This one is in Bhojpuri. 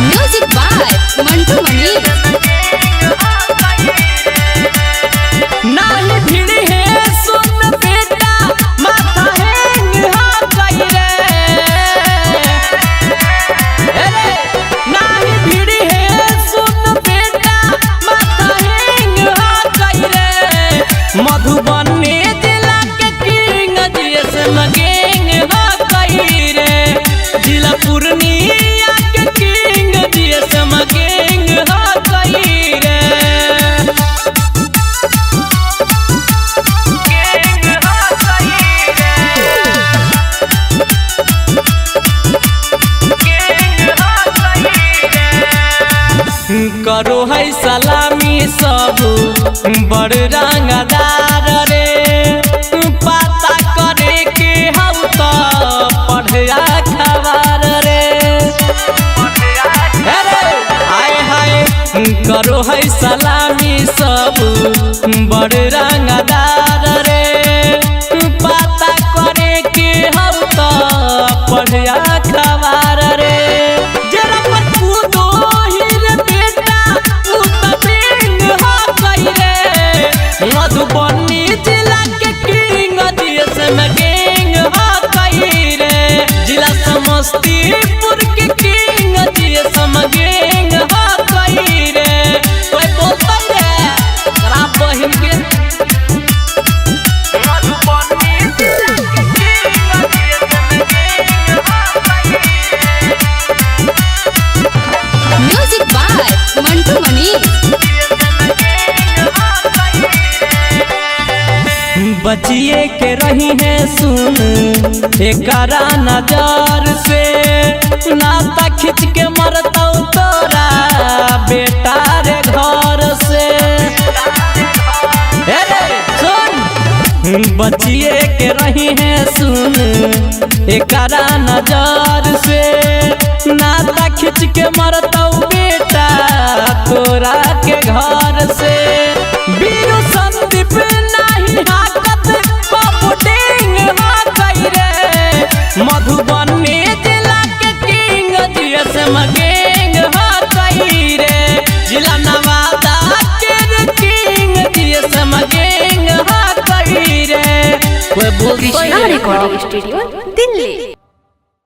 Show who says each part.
Speaker 1: म्यूजिक बाय मंटू मनी।
Speaker 2: नाही भिड़ी है सुन बेटा माथा हैंग हो गई रे। नाही भिड़ी है सुन बेटा माथा हैंग हो गई रे। मधुबनी जिला के किंग जीएसएम गैंग हो गई रे। जिला पूर्णिया के किंग जीएसएम गैंग हो गई रे। करो है सलामी सब बड़ रंगदार रे। पता करे के हम तो पढ़िया खबर रे। हाय हाय करो है सलामी सब बड़ रंगदार रे। पता करे के हम तो पढ़िया खबर रे। जरा पर कूदो मधुबनी जिला के किंग जीएसएम गैंग हो गई रे। जिला समस्तीपुर के किंग जीएसएम गैंग हो गई रे। कोई बोलता है खराब बहिन के मधुबनी जिला के किंग जीएसएम गैंग हो गई रे।
Speaker 1: म्यूजिक बाय मंटू मनी।
Speaker 2: बचिए के रही है सुन एकरा नजर से। नाता खिंच के मरता तोरा बेटा रे घर से। सुन बचिए के रही है सुन एकरा नजर से। नाता खिंच के मरता बेटा तोरा के घर से। बीरू संदीप नहीं हाकत पपुटिंग हो गई रे। मधुबनी जिला के किंग जीएसएम गैंग हो गई रे। जिला नवादा के किंग जीएसएम गैंग हो गई रे। कोई बोल
Speaker 1: कृष्णा रिकॉर्डिंग स्टूडियो